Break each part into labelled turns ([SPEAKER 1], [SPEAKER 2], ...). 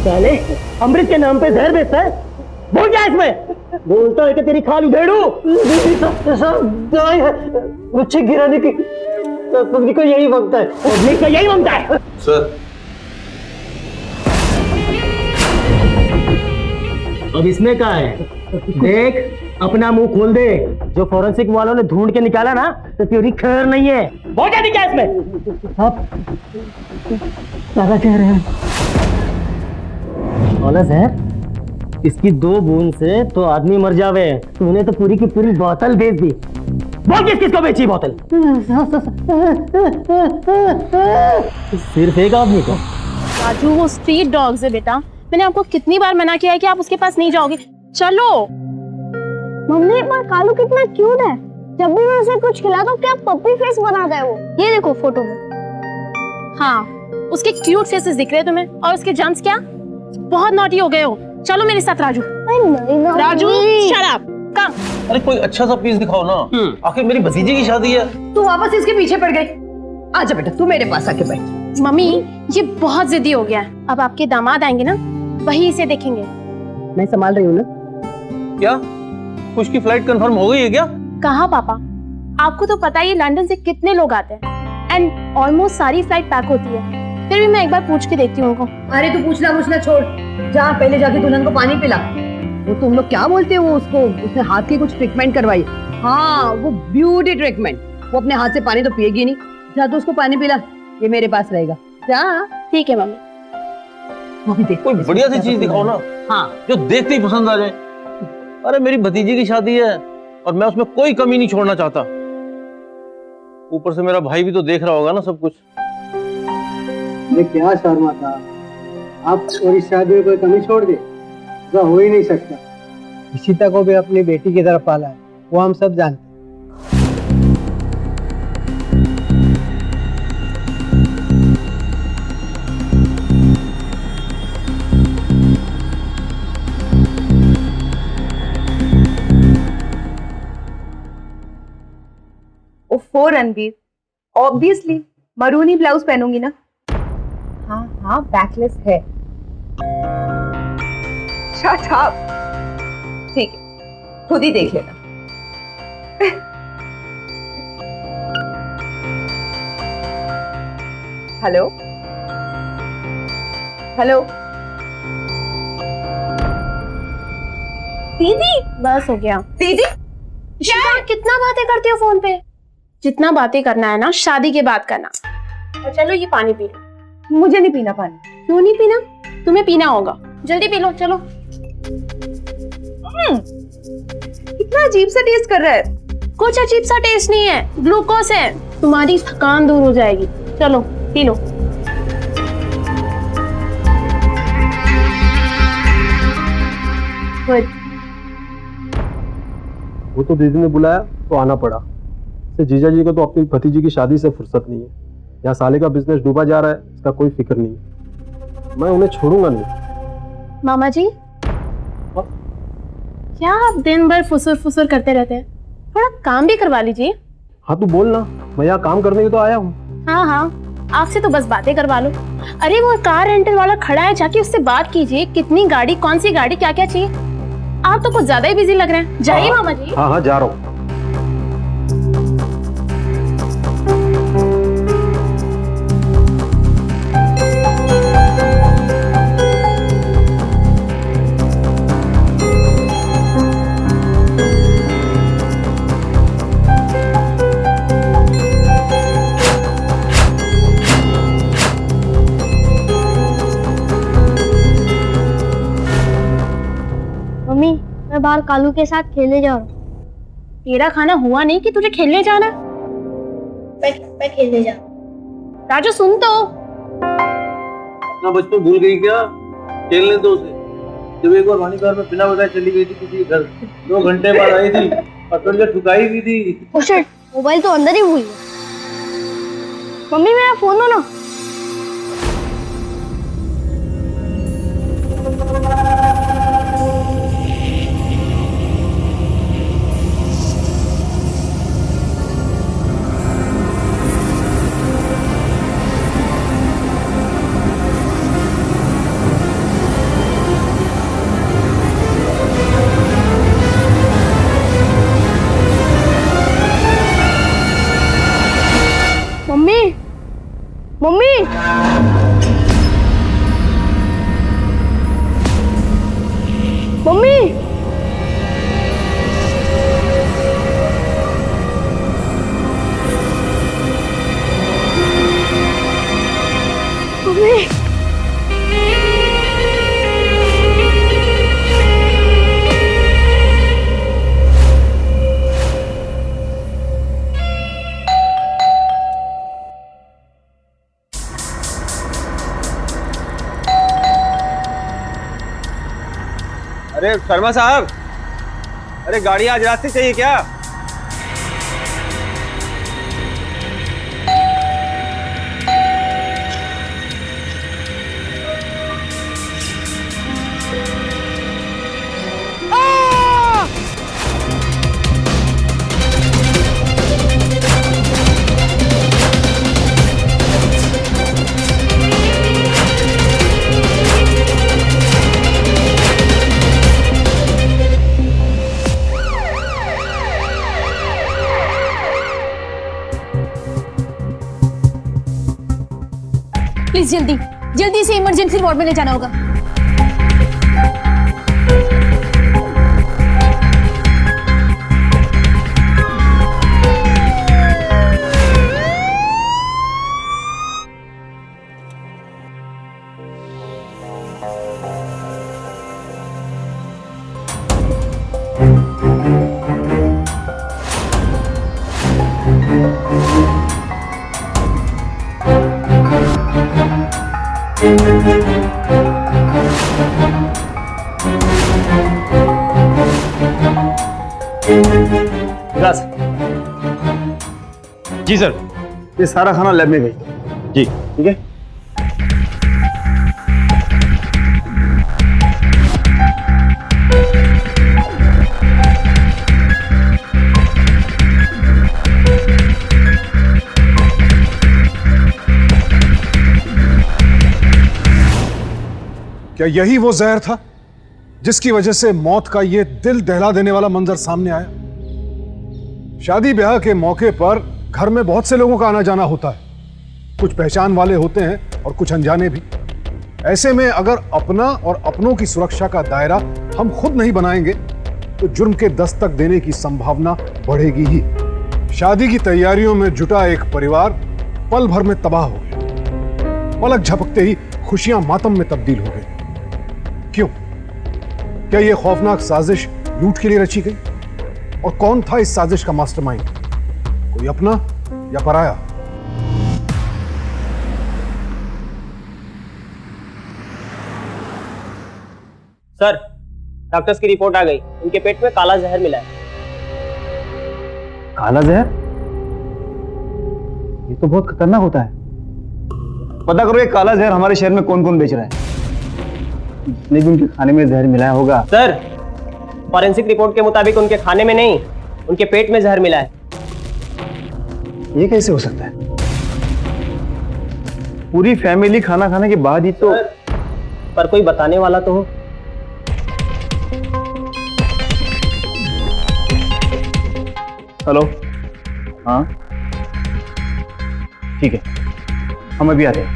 [SPEAKER 1] साले अमृत के नाम पे जहर बेचता है। बोल क्या इसमें? बोलता है कि तेरी खाली भेड़ू बच्चे गिराने की पब्लिक को यही मांगता है, पब्लिक को यही मांगता है।
[SPEAKER 2] सर
[SPEAKER 1] अब इसमें क्या है? देख अपना मुंह खोल दे। जो फॉरेंसिक वालों ने ढूंढ के निकाला ना तो तेरी खैर नहीं है। बहुत ज्यादा क्या इसमें? अब दादा कह रहे हैं जहर इसकी 2 बूंद से तो आदमी मर जावे। तूने तो पूरी की पूरी बोतल बेच दी। बोल किसको बेची बोतल? सिर्फ एक आदमी को।
[SPEAKER 3] राजू वो स्ट्रीट डॉग्स है बेटा, मैंने आपको कितनी बार मना किया है कि आप उसके पास नहीं जाओगे। चलो।
[SPEAKER 4] मम्मी पर कालू कितना क्यूट है। जब भी मैं उसे कुछ खिलाता हूँ क्या पप्पी फेस बनाता है वो। ये देखो फोटो में।
[SPEAKER 3] हाँ उसके क्यूट फेसेस दिख रहे हैं तुम्हें, और उसके जंप्स क्या बहुत नॉटी हो गए हो। चलो मेरे साथ राजू। राजू शट अप कम।
[SPEAKER 2] अरे कोई अच्छा सा पीस दिखाओ ना, आखिर मेरी भतीजी की शादी है।
[SPEAKER 5] तू वापस इसके पीछे पड़ गई। आजा बेटा तू मेरे पास आके बैठ।
[SPEAKER 3] मम्मी ये बहुत जिद्दी हो गया है। अब आपके दामाद आएंगे ना वही इसे देखेंगे।
[SPEAKER 5] मैं संभाल रही हूँ ना।
[SPEAKER 2] क्या कुछ की फ्लाइट कंफर्म हो गई है क्या?
[SPEAKER 3] कहा पापा, आपको तो पता ही लंदन से कितने लोग आते हैं एंड ऑलमोस्ट सारी फ्लाइट पैक होती है। फिर भी मैं एक बार पूछ के देखती हूँ उनको।
[SPEAKER 5] अरे तू पूछना छोड़, जा पहले जाके दुल्हन को पानी पिला। वो तुम लोग क्या बोलते हो उसको, उसने हाथ की कुछ ट्रीटमेंट करवाई। हाँ वो ब्यूटी ट्रीटमेंट। वो अपने हाथ से पानी तो पिएगी नहीं। जा तो उसको पानी पिला, ये मेरे पास रहेगा। जा।
[SPEAKER 3] ठीक है मम्मी।
[SPEAKER 2] कोई बढ़िया सी चीज दिखाओ ना।
[SPEAKER 5] हाँ
[SPEAKER 2] जो देखते ही पसंद आ जाए। अरे मेरी भतीजी की शादी है और मैं उसमें कोई कमी नहीं छोड़ना चाहता। ऊपर से मेरा भाई भी तो देख रहा होगा ना सब कुछ।
[SPEAKER 6] ये क्या शर्मा था आप, और इस शादी में कोई कमी छोड़ दे? तो हो ही नहीं सकता। इशिता को भी अपनी बेटी की तरफ पाला है, वो हम सब जानते हैं।
[SPEAKER 7] ओफो रणबीर, ऑब्वियसली मरून ही ब्लाउज पहनूंगी ना। हाँ हाँ बैकलेस है। Shut up. ठीक है खुद ही देख लेना। हेलो हेलो
[SPEAKER 3] दीदी बस हो गया।
[SPEAKER 7] दीदी
[SPEAKER 3] क्या कितना बातें करती हो फोन पे? जितना बातें करना है ना शादी के बाद करना। और चलो ये पानी पी लो।
[SPEAKER 7] मुझे नहीं पीना पानी।
[SPEAKER 3] क्यों नहीं पीना? तुम्हें पीना होगा, जल्दी पी लो। चलो।
[SPEAKER 7] कितना अजीब सा टेस्ट कर रहा है।
[SPEAKER 3] कुछ अजीब सा टेस्ट नहीं है, ग्लूकोज है। तुम्हारी थकान दूर हो जाएगी। चलो पी लो।
[SPEAKER 8] वो तो दीदी ने बुलाया तो आना पड़ा। जीजा जी को तो अपनी भतीजी की शादी से फुर्सत नहीं है। यहाँ साले का बिजनेस डूबा जा रहा है, इसका कोई फिक्र नहीं है। मैं उन्हें छोड़ूंगा नहीं।
[SPEAKER 3] मामा जी क्या आप दिन भर फुसुर फुसुर करते रहते हैं? थोड़ा काम भी करवा लीजिए।
[SPEAKER 8] हाँ तू बोल ना, मैं यहाँ काम करने के तो आया हूँ।
[SPEAKER 3] हाँ हाँ आपसे तो बस बातें करवा लो। अरे वो कार रेंटल वाला खड़ा है, जाके उससे बात कीजिए। कितनी गाड़ी, कौन सी गाड़ी, क्या क्या चाहिए। आप तो कुछ ज्यादा ही बिजी लग रहे हैं। जाइए मामा जी।
[SPEAKER 8] हाँ हाँ जा रहा हूँ।
[SPEAKER 4] मम्मी मैं बाहर कालू के साथ खेलने जा रहा हूँ।
[SPEAKER 3] तेरा खाना हुआ नहीं कि तुझे खेलने जाना?
[SPEAKER 4] मैं खेलने जा रहा हूँ।
[SPEAKER 3] राजू सुन तो।
[SPEAKER 2] अपना बचपन भूल गई क्या? खेलने दो उसे। जब एक बार वानी कार में बिना बताए चली गई थी किसी के घर, 2 घंटे बाद आई थी और थोड़ी देर ठुकाई भी थी।
[SPEAKER 4] ओ शिट, मोबाइल तो अंदर ही भूल गया। मम्मी मेरा फोन दो ना। मम्मी मम्मी मम्मी
[SPEAKER 2] अरे शर्मा साहब, अरे गाड़ी आज रात से चाहिए क्या?
[SPEAKER 3] प्लीज जल्दी जल्दी से इमरजेंसी वार्ड में ले जाना होगा।
[SPEAKER 2] जी सर,
[SPEAKER 6] ये सारा खाना लैब में भेज
[SPEAKER 2] जी।
[SPEAKER 6] ठीक है।
[SPEAKER 9] क्या यही वो जहर था जिसकी वजह से मौत का ये दिल दहला देने वाला मंजर सामने आया? शादी ब्याह के मौके पर घर में बहुत से लोगों का आना जाना होता है, कुछ पहचान वाले होते हैं और कुछ अनजाने भी। ऐसे में अगर अपना और अपनों की सुरक्षा का दायरा हम खुद नहीं बनाएंगे तो जुर्म के दस्तक देने की संभावना बढ़ेगी ही। शादी की तैयारियों में जुटा एक परिवार पल भर में तबाह हो गया। पलक झपकते ही खुशियां मातम में तब्दील हो गई। क्यों? क्या यह खौफनाक साजिश लूट के लिए रची गई? और कौन था इस साजिश का मास्टरमाइंड? कोई अपना या पराया?
[SPEAKER 1] सर, डॉक्टर्स की रिपोर्ट आ गई। उनके पेट में काला जहर मिला है।
[SPEAKER 6] काला जहर? ये तो बहुत खतरनाक होता है। पता करो ये काला जहर हमारे शहर में कौन कौन बेच रहा है। जिसने भी उनके खाने में जहर मिलाया होगा।
[SPEAKER 1] सर, फॉरेंसिक रिपोर्ट के मुताबिक उनके खाने में नहीं, उनके पेट में जहर मिला है।
[SPEAKER 6] ये कैसे हो सकता है? पूरी फैमिली खाना खाने के बाद ही तो।
[SPEAKER 1] पर कोई बताने वाला तो हो।
[SPEAKER 6] हेलो, हाँ ठीक है, हम अभी आते हैं।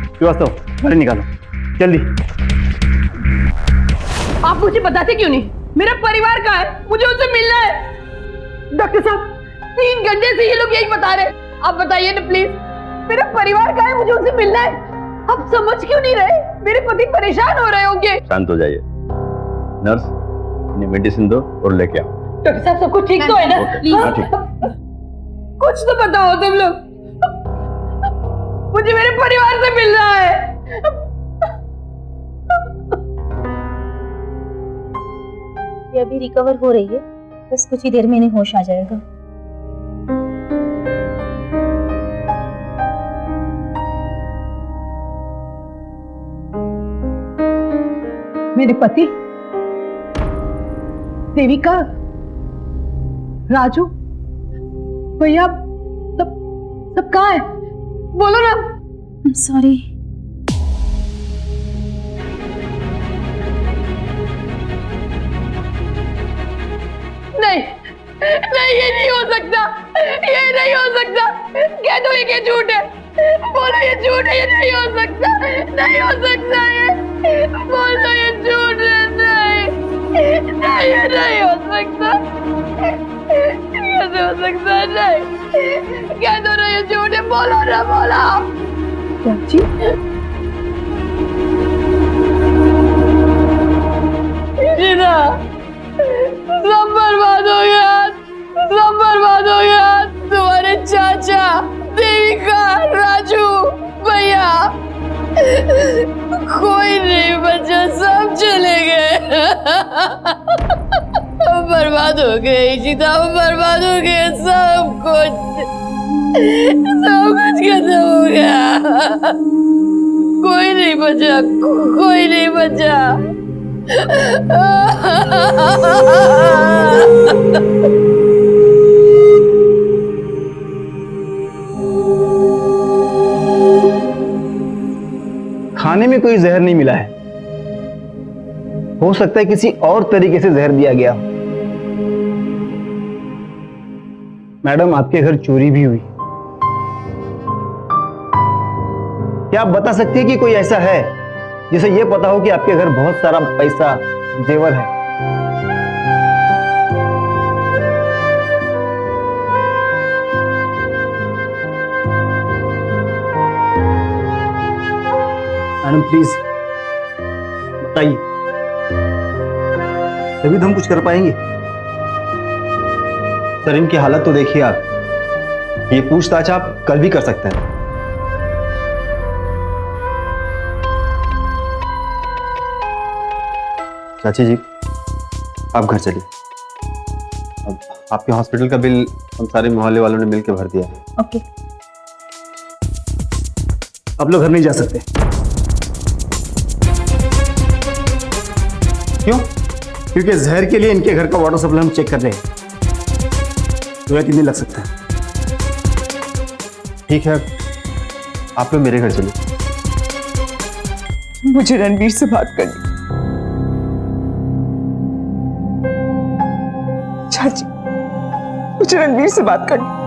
[SPEAKER 6] श्रीवास्तव, गाड़ी निकालो जल्दी।
[SPEAKER 5] आप मुझे बताते क्यों नहीं? मेरा परिवार कहाँ है? मुझे उनसे मिलना है। डॉक्टर साहब, 3 घंटे से ये लोग यही बता रहे हैं। आप बताइए ना प्लीज, मेरा परिवार कहाँ है? मुझे उनसे मिलना है। आप समझ क्यों नहीं रहे? मेरे पति परेशान हो रहे होंगे।
[SPEAKER 2] शांत हो जाइए। नर्स, इन्हें मेडिसिन दो और लेके आओ।
[SPEAKER 5] डॉक्टर साहब, सब कुछ ठीक तो है ना?
[SPEAKER 2] हाँ, ठीक।
[SPEAKER 5] कुछ तो बताओ तुम लोग। मुझे मेरे परिवार से मिलना है।
[SPEAKER 10] ये अभी रिकवर हो रही है, बस कुछ ही देर में इन्हें होश आ जाएगा।
[SPEAKER 5] मेरे पति, देविका, राजू, भैया, सब कहाँ है? बोलो ना।
[SPEAKER 10] सॉरी।
[SPEAKER 5] नहीं नहीं, ये नहीं हो सकता, ये नहीं हो सकता। कह दो ये झूठ है।
[SPEAKER 3] बोलो ये झूठ है, ये नहीं हो सकता, नहीं हो सकता ये, बोलो ये झूठ है, नहीं ये नहीं हो सकता, कैसे हो सकता है, नहीं क्या दो ना ये झूठ है, बोलो ना, बोलो।
[SPEAKER 7] चाची
[SPEAKER 3] जीना सब बर्बाद हो गया, सब बर्बाद हो गया, तुम्हारे चाचा, देविका, राजू, भैया, कोई नहीं बचा, सब चले गए। हम बर्बाद हो गए जीता, हम बर्बाद हो गए, सब कुछ खत्म हो गया, कोई नहीं बचा, कोई नहीं बचा।
[SPEAKER 11] खाने में कोई जहर नहीं मिला है, हो सकता है किसी और तरीके से जहर दिया गया। मैडम आपके घर चोरी भी हुई, क्या आप बता सकती हैं कि कोई ऐसा है जिसे यह पता हो कि आपके घर बहुत सारा पैसा जेवर है? मैडम प्लीज बताइए, तभी तो हम कुछ कर पाएंगे। सर इनकी हालत तो देखिए आप, ये पूछताछ आप कल भी कर सकते हैं। चाची जी आप घर चलिए, अब आपके हॉस्पिटल का बिल हम सारे मोहल्ले वालों ने मिलकर भर दिया है।
[SPEAKER 7] ओके।
[SPEAKER 11] आप लोग घर नहीं जा सकते। क्यों? क्योंकि जहर के लिए इनके घर का वाटर सप्लाई हम चेक कर रहे हैं, 2 या 3 दिन लग सकता है। ठीक है आप लोग मेरे घर चलिए।
[SPEAKER 7] मुझे रणवीर से बात करनी। चाची मुझे रणवीर से बात करनी।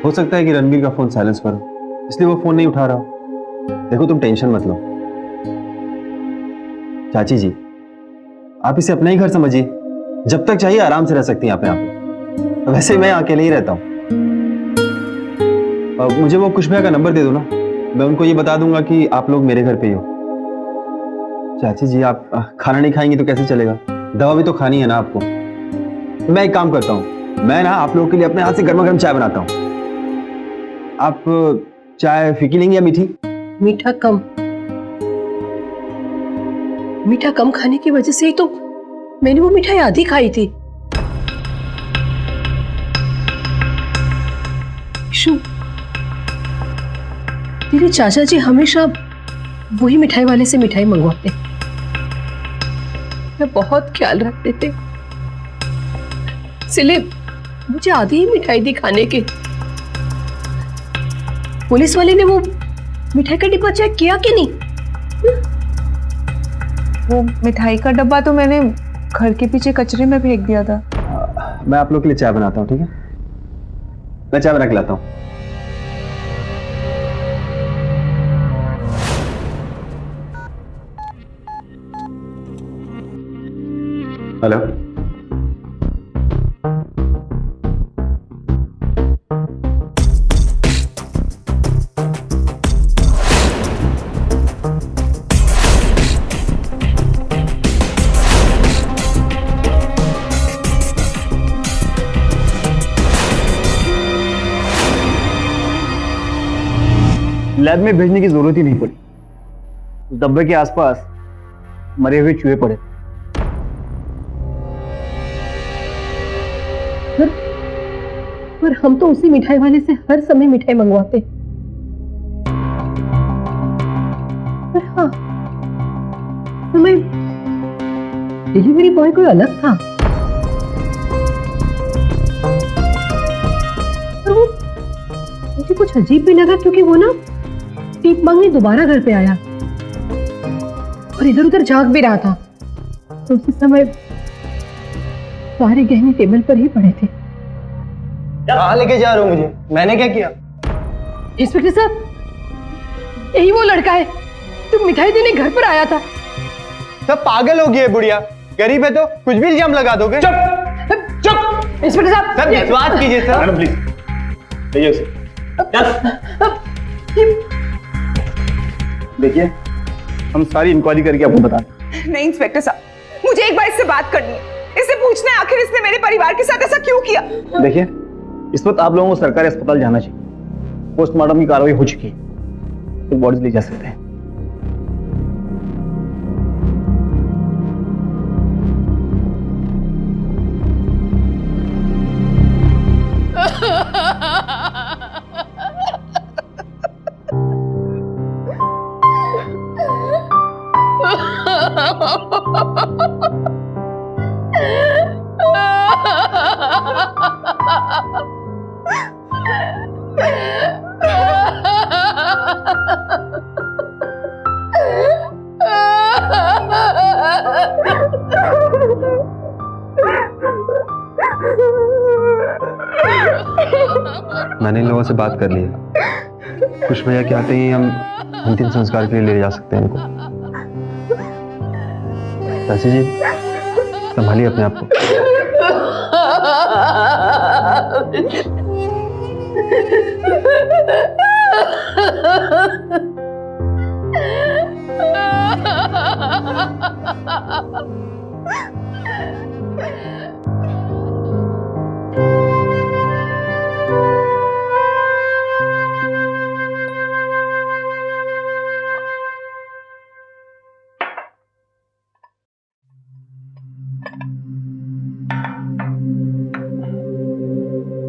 [SPEAKER 11] हो सकता है कि रणबीर का फोन साइलेंस पर हो, इसलिए वो फोन नहीं उठा रहा। देखो तुम टेंशन मत लो। चाची जी आप इसे अपना ही घर समझिए, जब तक चाहिए आराम से रह सकती हैं आप यहाँ पे। वैसे मैं अकेले ही रहता हूँ। मुझे वो कुछ भैया का नंबर दे दो ना, मैं उनको ये बता दूंगा कि आप लोग मेरे घर पे ही हो। चाची जी आप खाना नहीं खाएंगी तो कैसे चलेगा, दवा भी तो खानी है ना आपको। मैं एक काम करता हूँ, मैं ना आप लोगों के लिए अपने हाथ से गर्मा गर्म चाय बनाता हूँ। आप चाय फीकी लेंगे या मीठी?
[SPEAKER 5] मीठा कम खाने की वजह से ही तो मैंने वो मिठाई आधी खाई थी। शु, तेरे चाचा जी हमेशा वही मिठाई वाले से मिठाई मंगवाते, मैं बहुत ख्याल रखते थे, इसलिए मुझे आधी ही मिठाई दी खाने की। पुलिस वाले ने वो मिठाई का डिब्बा चेक किया कि नहीं?
[SPEAKER 7] वो मिठाई का डब्बा तो मैंने घर के पीछे कचरे में फेंक दिया था।
[SPEAKER 11] मैं आप लोग के लिए चाय बनाता हूँ, ठीक है? मैं चाय बना के लाता हूँ। हेलो लैब में भेजने की जरूरत ही नहीं पड़ी, उस डब्बे के आसपास मरे हुए चूहे पड़े।
[SPEAKER 5] पर हम तो उसी मिठाई वाले से हर समय मिठाई मंगवाते। पर हाँ, समय डिलीवरी बॉय कोई अलग था, पर वो मुझे कुछ अजीब भी लगा क्योंकि वो ना टीप मांगने दोबारा घर पे आया और इधर उधर झांक भी रहा था। तो उसी समय सारे गहने टेबल पर ही पड़े थे।
[SPEAKER 11] कहाँ लेके जा रहे हो मुझे? मैंने क्या किया?
[SPEAKER 5] इंस्पेक्टर साहब, यही वो लड़का है जो मिठाई देने घर पर आया था।
[SPEAKER 11] सब पागल हो गई है बुढ़िया, गरीब है तो कुछ भी इल्जाम लगा दोगे।
[SPEAKER 5] चुप चुप इंस्पेक्टर साहब,
[SPEAKER 11] सर विश्वास कीजिए सर।
[SPEAKER 2] मैडम प्लीज उसे
[SPEAKER 11] देखिए हम सारी इंक्वायरी करके आपको बता दें।
[SPEAKER 7] नहीं इंस्पेक्टर साहब, मुझे एक बार इससे बात करनी है। इससे पूछना है आखिर इसने मेरे परिवार के साथ ऐसा क्यों किया।
[SPEAKER 11] देखिए इस वक्त आप लोगों को सरकारी अस्पताल जाना चाहिए। पोस्टमार्टम की कार्रवाई हो चुकी है, तो बॉडीज ले जा सकते हैं। मैंने इन लोगों से बात कर ली है। खुश भैया के आते ही हम अंतिम संस्कार के लिए ले जा सकते हैं इनको। चाची जी संभालिए अपने आप को।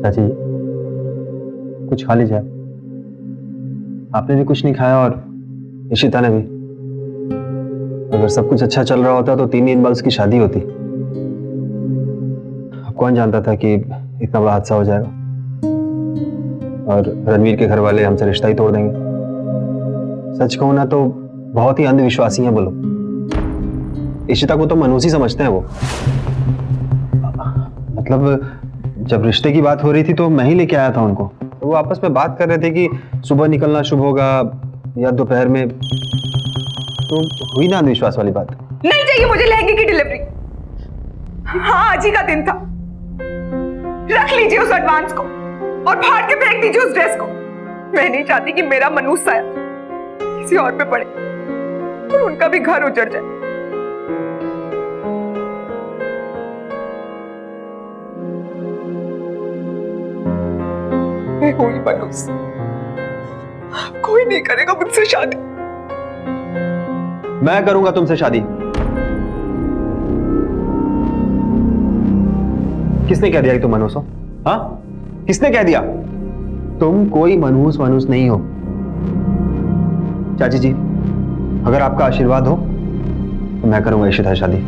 [SPEAKER 11] चाची जी कुछ खा लीजिए। आपने भी कुछ नहीं खाया और इशिता ने भी। अगर सब कुछ अच्छा चल रहा होता तो 3 दिन बाद उसकी शादी होती। अब कौन जानता था कि इतना बड़ा हादसा हो जाएगा और रणवीर के घर वाले हमसे रिश्ता ही तोड़ देंगे। सच कहूं ना तो बहुत ही अंधविश्वासी हैं वो लोग। इशिता को तो मनहूसी समझते हैं वो। मतलब जब रिश्ते की बात हो रही थी तो मैं ही लेके आया था उनको। तो वो आपस में बात कर रहे थे कि सुबह निकलना शुभ होगा या दोपहर में। तो हुई ना अंधविश्वास वाली बात।
[SPEAKER 7] नहीं चाहिए मुझे लहंगे की डिलीवरी। हाँ आज ही का दिन था। रख लीजिए उस एडवांस को और फाड़ के फेंक दीजिए उस ड्रेस को। मैं नहीं चाहती कि मेरा मनूस साया किसी और पे पड़े और उनका भी घर उजड़ जाए। मैं हुई मनूस, कोई नहीं करेगा मुझसे शादी।
[SPEAKER 11] मैं करूंगा तुमसे शादी। किसने कह दिया कि तुम मनहूस हो? हाँ किसने कह दिया? तुम कोई मनहूस वनूस नहीं हो। चाची जी अगर आपका आशीर्वाद हो तो मैं करूंगा इशिता से शादी।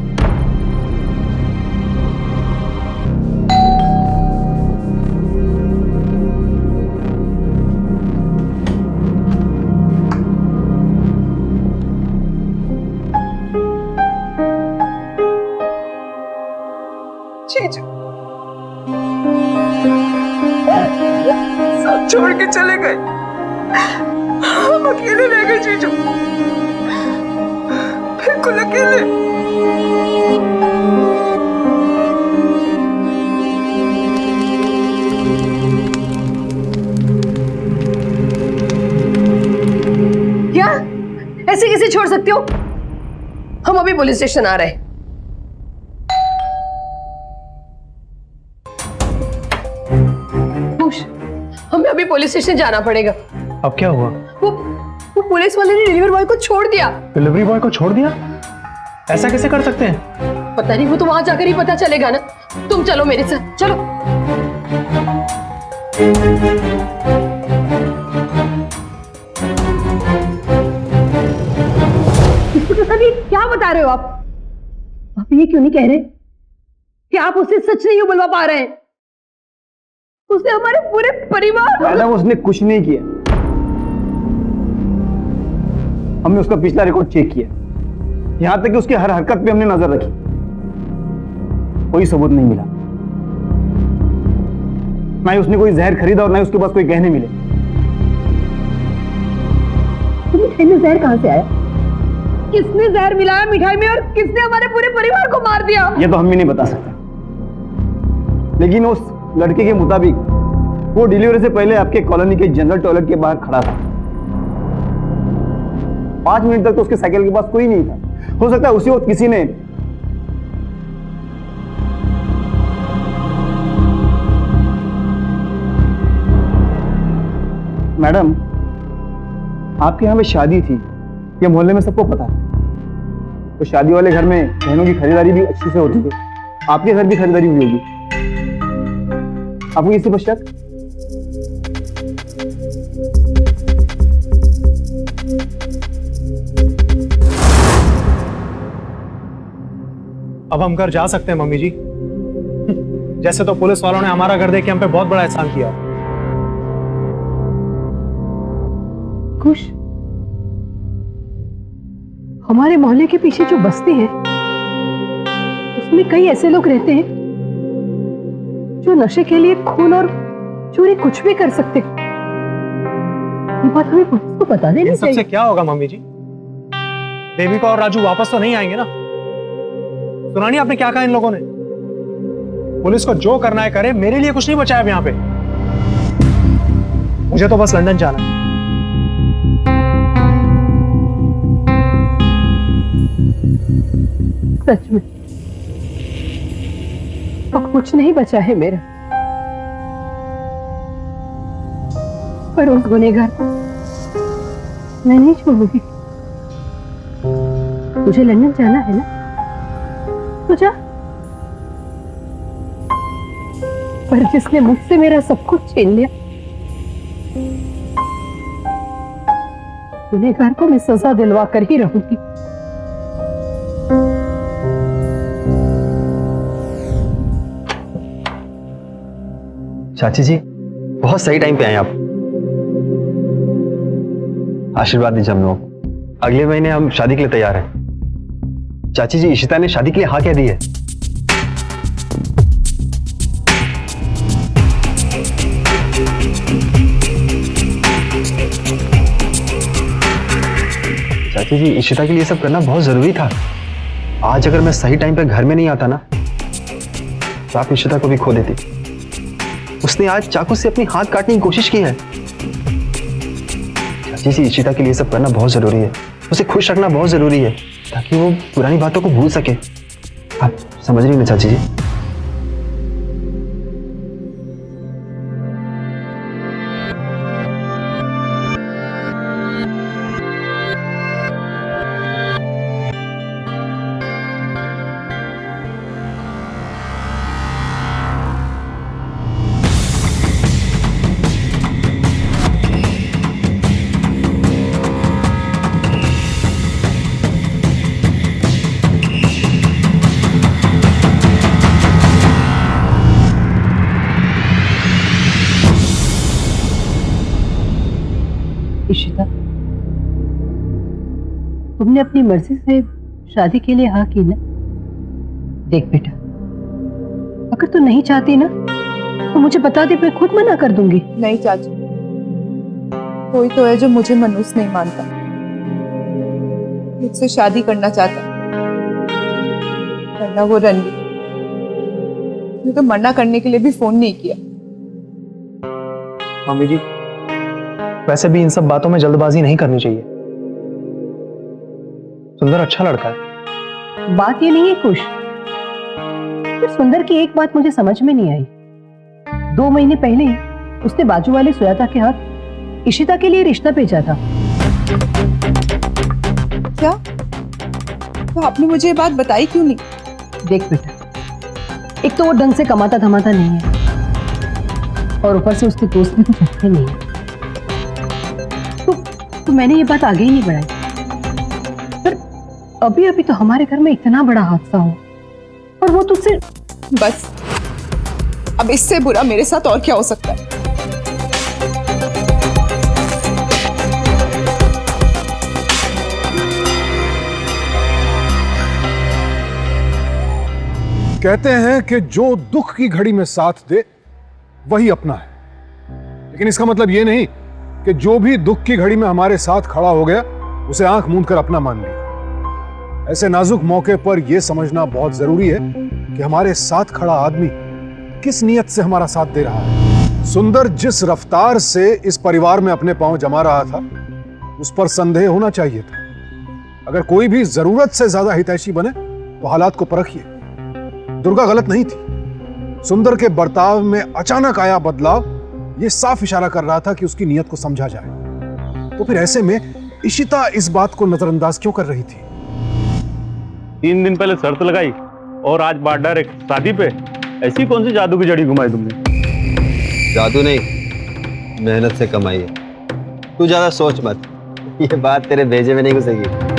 [SPEAKER 7] जीजू सब छोड़ के चले गए। हम अकेले रह गए जीजू, बिल्कुल अकेले।
[SPEAKER 5] क्या ऐसे कैसे छोड़ सकते हो? हम अभी पुलिस स्टेशन आ रहे हैं। हमें अभी पुलिस स्टेशन जाना पड़ेगा।
[SPEAKER 8] अब क्या हुआ?
[SPEAKER 5] वो पुलिस वाले ने डिलीवरी बॉय को छोड़ दिया।
[SPEAKER 8] डिलीवरी बॉय को छोड़ दिया? ऐसा कैसे कर सकते हैं?
[SPEAKER 5] पता नहीं, वो तो वहां जाकर ही पता चलेगा ना। तुम चलो मेरे साथ, चलो। क्या बता रहे हो आप ये क्यों नहीं कह रहे कि आप उसे सच नहीं बुलवा पा रहे हैं? उसने हमारे पूरे परिवार।
[SPEAKER 11] मैडम उसने कुछ नहीं किया, हमने उसका पिछला रिकॉर्ड चेक किया, यहां तक कि उसकी हर हरकत पे हमने नजर रखी, कोई सबूत नहीं मिला। ना ही उसने कोई जहर खरीदा और ना ही उसके पास कोई गहने मिले।
[SPEAKER 5] मिठाई में जहर कहां से आया? किसने जहर मिलाया मिठाई में और किसने हमारे पूरे परिवार को मार दिया?
[SPEAKER 11] ये तो हम भी नहीं बता सकते, लेकिन उस लड़के के मुताबिक वो डिलीवरी से पहले आपके कॉलोनी के जनरल टॉयलेट के बाहर खड़ा था। 5 मिनट तक तो उसके साइकिल के पास कोई नहीं था। हो सकता है उसी वक्त किसी ने मैडम, आपके यहाँ पे शादी थी, ये मोहल्ले में सबको पता है। तो शादी वाले घर में बहनों की खरीदारी भी अच्छी से होती है, आपके घर भी खरीदारी हुई होगी। आपको किसी पर शक?
[SPEAKER 8] अब हम घर जा सकते हैं मम्मी जी। जैसे तो पुलिस वालों ने हमारा घर देख के हम पे बहुत बड़ा एहसान किया।
[SPEAKER 5] खुश, हमारे मोहल्ले के पीछे जो बस्ती है उसमें कई ऐसे लोग रहते हैं जो नशे के लिए खून और चोरी कुछ भी कर सकते। ये बात हमें पुलिस को बता देनी
[SPEAKER 8] इन
[SPEAKER 5] चाहिए।
[SPEAKER 8] सबसे क्या होगा मम्मी जी? देविका और राजू वापस तो नहीं आएंगे ना? सुना नहीं आपने क्या कहा इन लोगों ने? पुलिस को जो करना है करे, मेरे लिए कुछ नहीं बचा है यहाँ पे। मुझे तो बस लंदन जाना है।
[SPEAKER 5] सच में अब कुछ नहीं बचा है मेरा, पर उस गुनहगार को मैं नहीं छोड़ूंगी। तुझे लंदन जाना है ना, तो जा। पर जिसने मुझसे मेरा सब कुछ छीन लिया, गुनहगार को मैं सजा दिलवा कर ही रहूंगी।
[SPEAKER 11] चाची जी, बहुत सही टाइम पे आए आप। आशीर्वाद दीजिए हम लोग। अगले महीने हम शादी के लिए तैयार हैं। चाची जी, इशिता ने शादी के लिए हाँ कह दी है। चाची जी, इशिता के लिए सब करना बहुत जरूरी था। आज अगर मैं सही टाइम पे घर में नहीं आता ना, तो आप इशिता को भी खो देती। उसने आज चाकू से अपनी हाथ काटने की कोशिश की है। चाची जी, इशिता के लिए सब करना बहुत जरूरी है। उसे खुश रखना बहुत जरूरी है, ताकि वो पुरानी बातों को भूल सके। आप समझ रही हैं ना चाची जी?
[SPEAKER 5] इशिता, तुमने अपनी मर्जी से शादी के लिए हाँ की ना? देख बेटा, अगर तू नहीं चाहती ना तो मुझे बता दे, मैं खुद मना कर दूंगी।
[SPEAKER 7] नहीं चाची, कोई तो है जो मुझे मनूस नहीं मानता, मुझसे शादी करना चाहता, वरना वो रणवीर। मुझे तो मना करने के लिए भी फोन नहीं किया।
[SPEAKER 8] मम्मी जी, वैसे भी इन सब बातों में जल्दबाजी नहीं करनी चाहिए। सुंदर अच्छा लड़का है।
[SPEAKER 5] बात ये नहीं है खुश, फिर सुंदर की एक बात मुझे समझ में नहीं आई। 2 महीने पहले ही उसने बाजू वाले सुजाता के हाथ इशिता के लिए रिश्ता भेजा था।
[SPEAKER 7] क्या? तो आपने मुझे ये बात बताई क्यों नहीं?
[SPEAKER 5] देख बेटा, एक तो वो ढंग से कमाता धमाता नहीं है, और ऊपर से उसके दोस्त भी कुछ अच्छे नहीं है। तो मैंने ये बात आगे ही नहीं बढ़ाई। पर अभी अभी तो हमारे घर में इतना बड़ा हादसा हो और वो तुझसे
[SPEAKER 7] बस अब इससे बुरा मेरे साथ और क्या हो सकता है।
[SPEAKER 9] कहते हैं कि जो दुख की घड़ी में साथ दे वही अपना है, लेकिन इसका मतलब यह नहीं कि जो भी दुख की घड़ी में हमारे साथ खड़ा हो गया उसे आंख मूंद कर अपना मान लिया। ऐसे नाजुक मौके पर यह समझना बहुत जरूरी है कि हमारे साथ खड़ा आदमी किस नीयत से हमारा साथ दे रहा है। सुंदर जिस रफ्तार से इस परिवार में अपने पांव जमा रहा था उस पर संदेह होना चाहिए था। अगर कोई भी जरूरत से ज्यादा हितैषी बने तो हालात को परखिए। दुर्गा गलत नहीं थी। सुंदर के बर्ताव में अचानक आया बदलाव यह साफ इशारा कर रहा था कि उसकी नीयत को समझा जाए। तो फिर ऐसे में इशिता इस बात को नजरअंदाज क्यों कर रही थी?
[SPEAKER 12] 3 दिन पहले शर्त लगाई और आज बात डायरेक्ट शादी पे। ऐसी कौन सी जादू की जड़ी घुमाई तुमने?
[SPEAKER 11] जादू नहीं, मेहनत से कमाई है। तू ज्यादा सोच मत, ये बात तेरे भेजे में नहीं घुसेगी।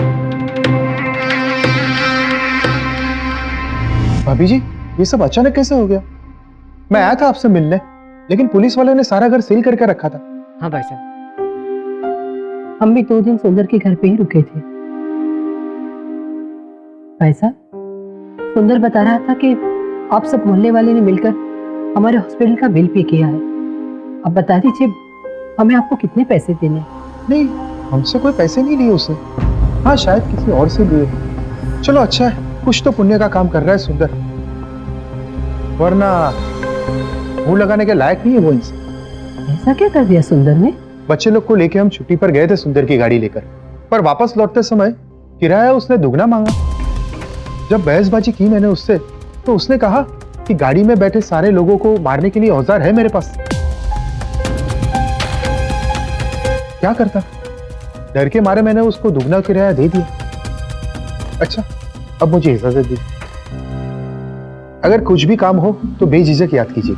[SPEAKER 13] भाभी जी, ये सब अचानक कैसे हो गया? मैं आया था आपसे मिलने, लेकिन पुलिस वाले ने सारा घर सील करके रखा था।
[SPEAKER 5] हाँ भाई साहब, हम भी 2 दिन सुंदर के घर पे ही रुके थे। भाई साहब, सुंदर बता रहा था कि आप सब मोहल्ले वाले ने मिलकर हमारे हॉस्पिटल का बिल पे किया है। अब बता दीजिए हमें आपको कितने पैसे देने?
[SPEAKER 13] नहीं, हमसे कोई पैसे नहीं लिए उसने। हाँ, शायद किसी और से लिए। चलो अच्छा है, कुछ तो पुण्य का काम कर रहा है सुंदर, वरना मुंह लगाने के लायक नहीं है वो इंसान।
[SPEAKER 5] ऐसा क्या कर दिया सुंदर ने?
[SPEAKER 13] बच्चे लोग को लेके हम छुट्टी पर गए थे सुंदर की गाड़ी लेकर, पर वापस लौटते समय किराया उसने दुगना मांगा। जब बहसबाजी की मैंने उससे तो उसने कहा कि गाड़ी में बैठे सारे लोगों को मारने के लिए औजार है मेरे पास। क्या करता, डर के मारे मैंने उसको दुगना किराया दे दिया। अच्छा, अब मुझे इजाजत दी। अगर कुछ भी काम हो तो बेझिझक याद कीजिए।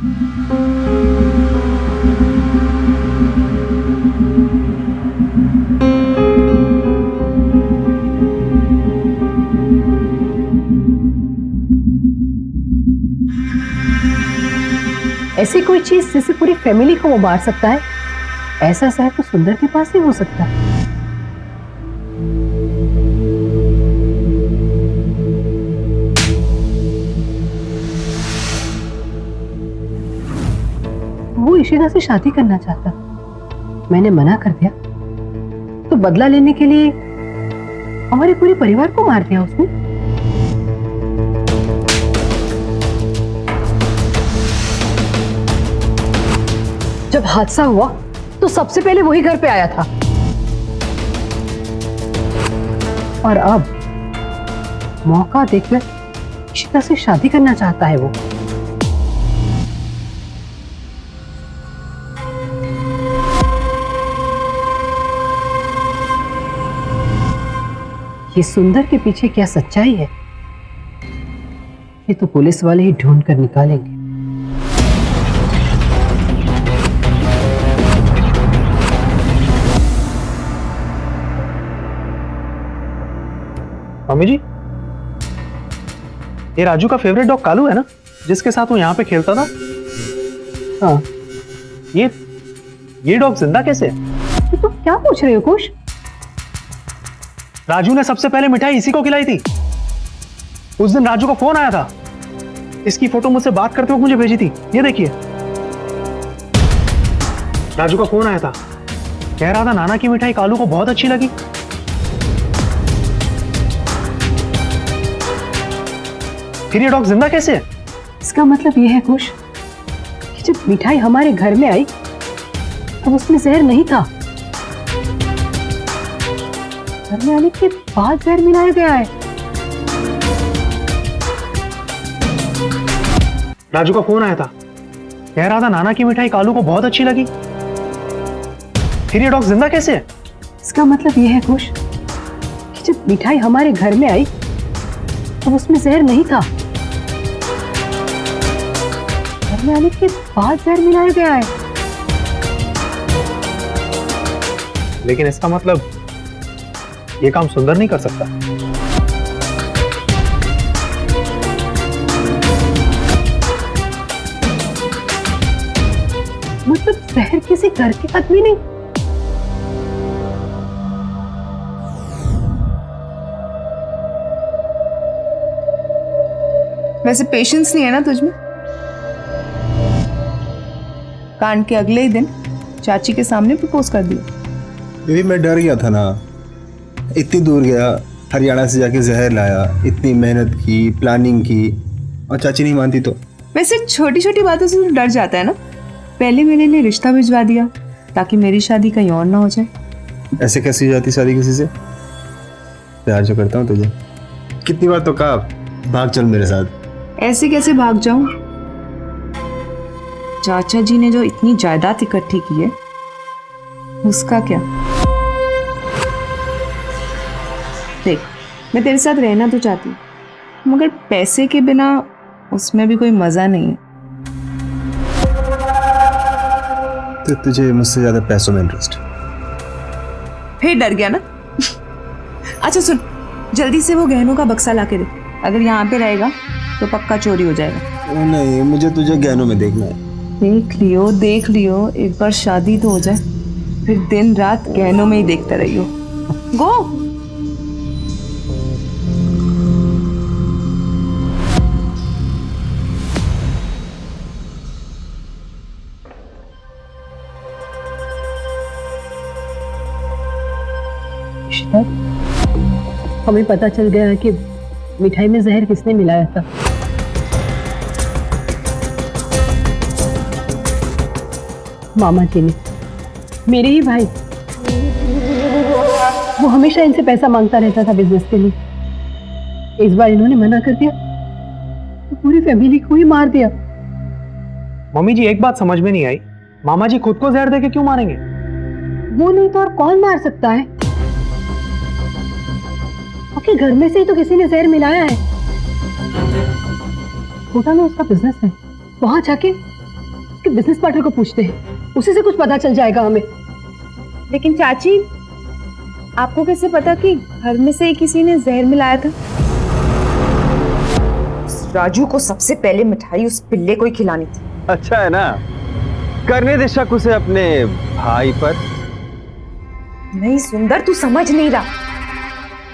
[SPEAKER 5] ऐसी कोई चीज जिससे पूरी फैमिली को वो मार सकता है, ऐसा सहर तो सुंदर के पास ही हो सकता है। वो इशिता से शादी करना चाहता, मैंने मना कर दिया तो बदला लेने के लिए हमारे पूरे परिवार को मार दिया उसने। जब हादसा हुआ तो सबसे पहले वही घर पे आया था, और अब मौका देखकर इशिता से शादी करना चाहता है वो। ये सुंदर के पीछे क्या सच्चाई है, ये तो पुलिस वाले ही ढूंढ कर निकालेंगे।
[SPEAKER 13] मम्मी जी, ये राजू का फेवरेट डॉग कालू है ना, जिसके साथ वो यहाँ पे खेलता था?
[SPEAKER 5] हाँ।
[SPEAKER 13] ये डॉग जिंदा कैसे है?
[SPEAKER 5] तो क्या पूछ रहे हो कुश?
[SPEAKER 13] राजू ने सबसे पहले मिठाई इसी को खिलाई थी। उस दिन राजू का फोन आया था, इसकी फोटो मुझसे बात करते वक्त मुझे भेजी थी। ये देखिए, राजू का फोन आया था, कह रहा था नाना की मिठाई कालू को बहुत अच्छी लगी। फिर ये डॉग जिंदा कैसे है?
[SPEAKER 5] इसका मतलब ये है कुश कि जब मिठाई हमारे घर में आई तब उसमें जहर नहीं था, घर में आने के बाद जहर मिलाया गया है।
[SPEAKER 13] राजू का फोन आया था, कह रहा था नाना की मिठाई कालू को बहुत अच्छी लगी। फिर ये डॉग जिंदा कैसे है?
[SPEAKER 5] इसका मतलब ये है कुश कि जब मिठाई हमारे घर में आई तब उसमें जहर नहीं था, घर में आने के बाद जहर मिलाया गया है।
[SPEAKER 13] लेकिन इसका मतलब ये काम सुंदर नहीं कर सकता।
[SPEAKER 5] मतलब जहर किसी घर के आदमी ने?
[SPEAKER 7] वैसे पेशेंस नहीं है ना तुझमें? कांड के अगले ही दिन चाची के सामने प्रपोज कर दिया।
[SPEAKER 11] ये भी मैं डर गया था ना, इतनी दूर गया, हरियाणा से जाके जहर लाया, इतनी मेहनत की, प्लानिंग की, और चाची नहीं मानती तो।
[SPEAKER 7] वैसे छोटी छोटी बातों से तो डर जाता है ना। पहले मेरे लिए रिश्ता भिजवा दिया ताकि मेरी शादी कहीं और ना हो जाए।
[SPEAKER 11] ऐसे कैसे हो जाती शादी किसी से? प्यार जो करता हूँ तुझे, कितनी बार तो कहा भाग चल मेरे साथ।
[SPEAKER 7] ऐसे कैसे भाग जाऊं? चाचा जी ने जो इतनी जायदाद इकट्ठी की है उसका क्या? देख, मैं तेरे साथ रहना तो चाहती हूँ मगर पैसे के बिना उसमें भी कोई मजा नहीं है।
[SPEAKER 11] तो तुझे मुझसे ज्यादा पैसों में इंटरेस्ट?
[SPEAKER 7] फिर डर गया ना? अच्छा सुन, जल्दी से वो गहनों का बक्सा ला के दे। अगर यहाँ पे रहेगा तो पक्का चोरी हो जाएगा।
[SPEAKER 11] नहीं, मुझे तुझे गहनों में देखना है।
[SPEAKER 7] देख लियो, एक बार शादी तो हो जाए, फिर दिन रात गहनों में ही देखते रहियो। गो।
[SPEAKER 5] हमें पता चल गया है कि मिठाई में जहर किसने मिलाया था। मामा जी ने, मेरे ही भाई। वो हमेशा इनसे पैसा मांगता रहता था बिजनेस के लिए। इस बार इन्होंने मना कर दिया तो पूरी फैमिली को ही मार दिया।
[SPEAKER 13] मम्मी जी एक बात समझ में नहीं आई, मामा जी खुद को जहर देके क्यों मारेंगे?
[SPEAKER 5] वो नहीं तो और कौन मार सकता है? आपके घर में से ही तो किसी ने जहर मिलाया है। कोटा में उसका बिजनेस है, वहां जाके उसके बिजनेस पार्टनर को पूछते हैं, उसी से कुछ पता चल जाएगा हमें।
[SPEAKER 7] लेकिन चाची, आपको कैसे पता कि घर में से ही किसी ने जहर मिलाया था? राजू को सबसे पहले मिठाई उस पिल्ले को ही खिलानी थी।
[SPEAKER 11] अच्छा है ना, करने दे शक उसे अपने भाई पर।
[SPEAKER 7] नहीं सुंदर, तू समझ नहीं रहा।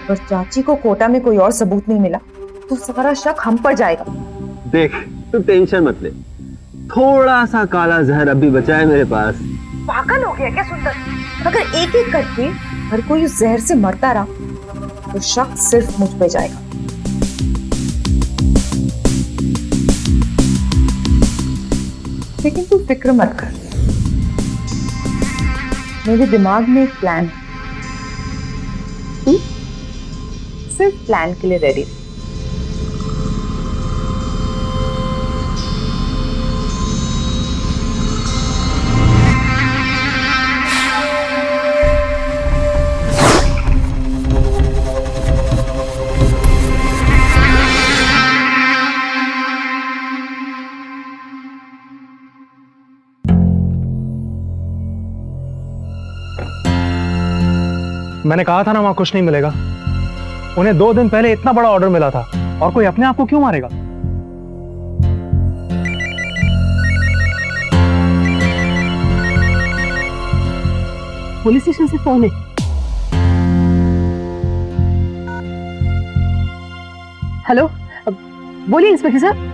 [SPEAKER 7] अगर चाची को कोटा में कोई और सबूत नहीं मिला तो सारा शक हम पर जाएगा।
[SPEAKER 11] देख, तू टेंशन मत ले, थोड़ा सा काला जहर अभी बचा है मेरे पास।
[SPEAKER 7] पागल हो गया क्या सुंदर? अगर एक एक करके हर कोई उस जहर से मरता रहा तो शक सिर्फ मुझ पे जाएगा। लेकिन तू फिक्र मत कर, मेरे दिमाग में एक प्लान है। तू सिर्फ प्लान के लिए रेडी।
[SPEAKER 13] मैंने कहा था ना वहां कुछ नहीं मिलेगा। उन्हें 2 दिन पहले इतना बड़ा ऑर्डर मिला था और कोई अपने आप को क्यों मारेगा?
[SPEAKER 5] पुलिस स्टेशन से फोन है। हेलो, बोलिए इंस्पेक्टर साहब।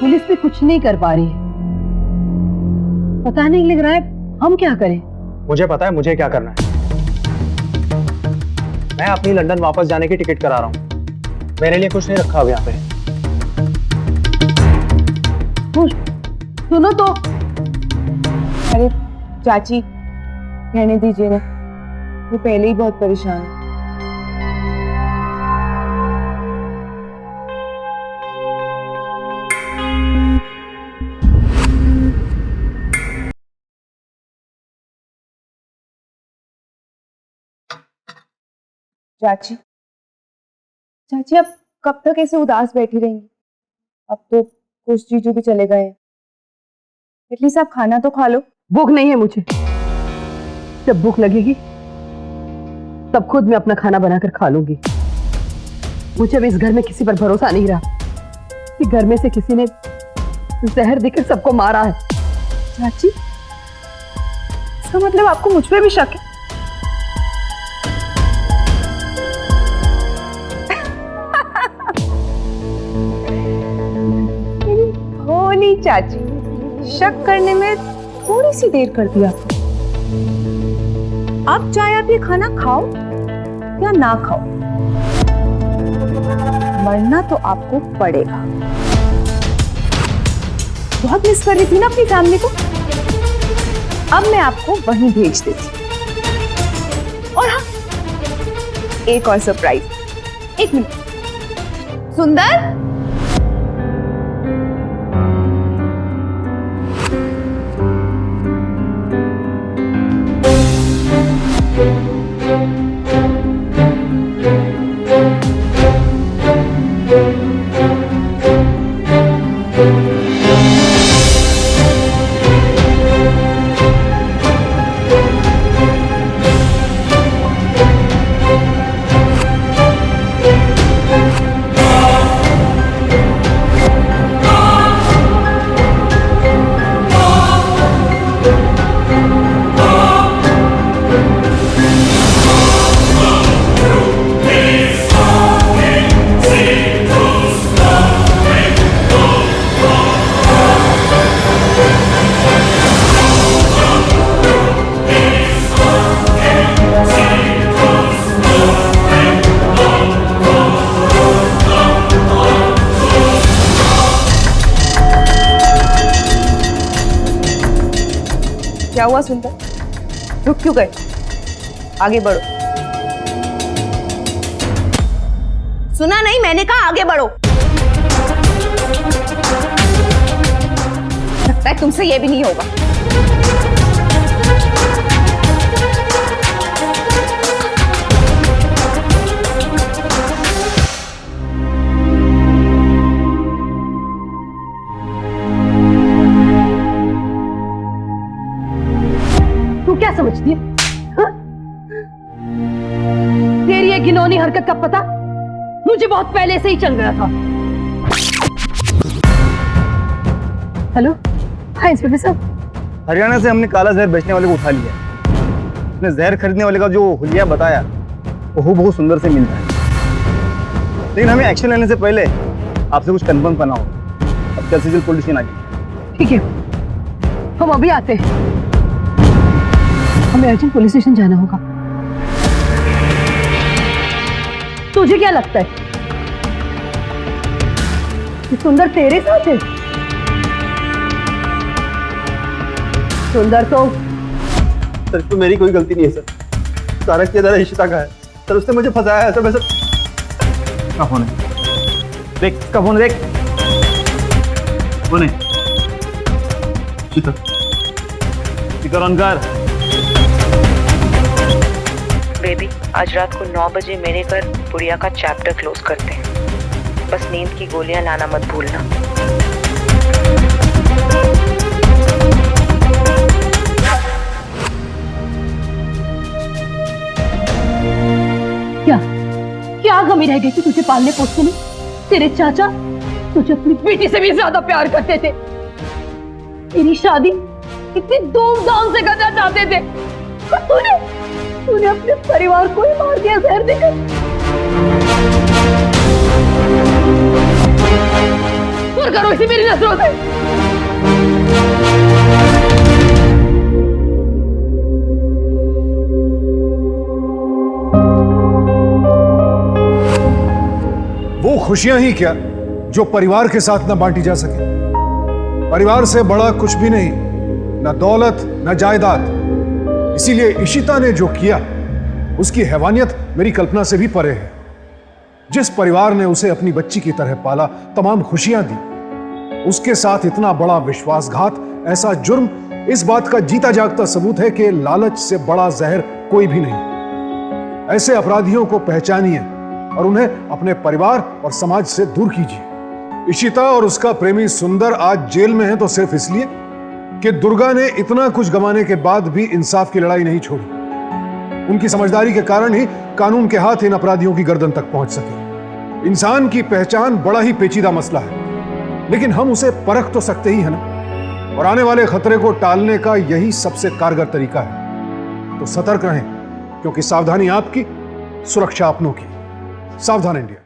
[SPEAKER 5] पुलिस भी कुछ नहीं कर पा रही है, पता नहीं लग रहा है हम क्या करें।
[SPEAKER 13] मुझे पता है मुझे क्या करना है। मैं अपनी लंदन वापस जाने की टिकट करा रहा हूँ। मेरे लिए कुछ नहीं रखा अब यहाँ पे।
[SPEAKER 5] सुनो तो।
[SPEAKER 7] अरे चाची, रहने दीजिए ना, वो पहले ही बहुत परेशान है। चाची, चाची अब कब तक ऐसे उदास बैठी रहेंगी? अब तो कुछ जीजू भी चले गए। एटलीस्ट आप खाना तो खा लो।
[SPEAKER 5] भूख नहीं है मुझे। जब भूख लगेगी तब खुद मैं अपना खाना बनाकर खा लूंगी। मुझे अब इस घर में किसी पर भरोसा नहीं रहा कि घर में से किसी ने जहर देकर सबको मारा है।
[SPEAKER 7] चाची, इसका मतलब आपको मुझ पे भी शक है? भोली चाची, शक करने में थोड़ी सी देर कर दिया। अब चाहे आप ये खाना खाओ या ना खाओ, मरना तो आपको पड़ेगा। बहुत मिस कर रही थी ना अपनी फैमिली को। अब मैं आपको वहीं भेज देती। और हाँ, एक और सरप्राइज। एक मिनट। सुंदर, क्या हुआ सुंदर? रुक क्यों गए? आगे बढ़ो। सुना नहीं? मैंने कहा आगे बढ़ो। लगता है तुमसे ये भी नहीं होगा।
[SPEAKER 5] तू क्या समझती है? हाँ? तेरी ये घिनौनी हरकत का पता मुझे बहुत पहले से ही चल गया था। हेलो, हाँ इंस्पेक्टर साहब।
[SPEAKER 11] हरियाणा से हमने काला जहर बेचने वाले को उठा लिया। उसने जहर खरीदने वाले का जो हुलिया बताया वो हूबहू सुंदर से मिलता है। लेकिन हमें एक्शन लेने से पहले आपसे कुछ कंफर्म करना होगा। अब जल्द से जल्द पुलिस आ जाए।
[SPEAKER 5] ठीक है, हम अभी आते हैं। हमें अर्जेंट पुलिस स्टेशन जाना होगा। तुझे क्या लगता है कि सुंदर तेरे साथ है? सुंदर तो
[SPEAKER 11] सर, तो मेरी कोई गलती नहीं है सर। सारा किया इशिता का है सर। उसने मुझे फंसाया है सर। वैसे क्या फोन है? देख इसका फोन, देख फोन है। स्पीकर ऑन कर।
[SPEAKER 10] बेबी, आज रात को 9 बजे मेरे घर बुढ़िया का चैप्टर क्लोज करते हैं। बस नींद की गोलियां लाना मत भूलना।
[SPEAKER 5] क्या क्या कमी रह गई थी तुझे पालने पोसने में? तेरे चाचा तुझे अपनी बेटी से भी ज्यादा प्यार करते थे। तेरी शादी इतनी धूमधाम से करना चाहते थे, तूने अपने परिवार को ही मार दिया जहर देकर। दूर करो इसे मेरी नजरों से।
[SPEAKER 9] वो खुशियां ही क्या जो परिवार के साथ न बांटी जा सके। परिवार से बड़ा कुछ भी नहीं, न दौलत न जायदाद। इसीलिए इशिता ने जो किया उसकी हैवानियत मेरी कल्पना से भी परे है। जिस परिवार ने उसे अपनी बच्ची की तरह पाला, तमाम खुशियां दी, उसके साथ इतना बड़ा विश्वासघात, ऐसा जुर्म इस बात का जीता जागता सबूत है कि लालच से बड़ा जहर कोई भी नहीं। ऐसे अपराधियों को पहचानिए और उन्हें अपने परिवार और समाज से दूर कीजिए। इशिता और उसका प्रेमी सुंदर आज जेल में है तो सिर्फ इसलिए कि दुर्गा ने इतना कुछ गंवाने के बाद भी इंसाफ की लड़ाई नहीं छोड़ी। उनकी समझदारी के कारण ही कानून के हाथ इन अपराधियों की गर्दन तक पहुंच सके। इंसान की पहचान बड़ा ही पेचीदा मसला है, लेकिन हम उसे परख तो सकते ही है ना, और आने वाले खतरे को टालने का यही सबसे कारगर तरीका है। तो सतर्क रहें, क्योंकि सावधानी आपकी, सुरक्षा अपनों की। सावधान इंडिया।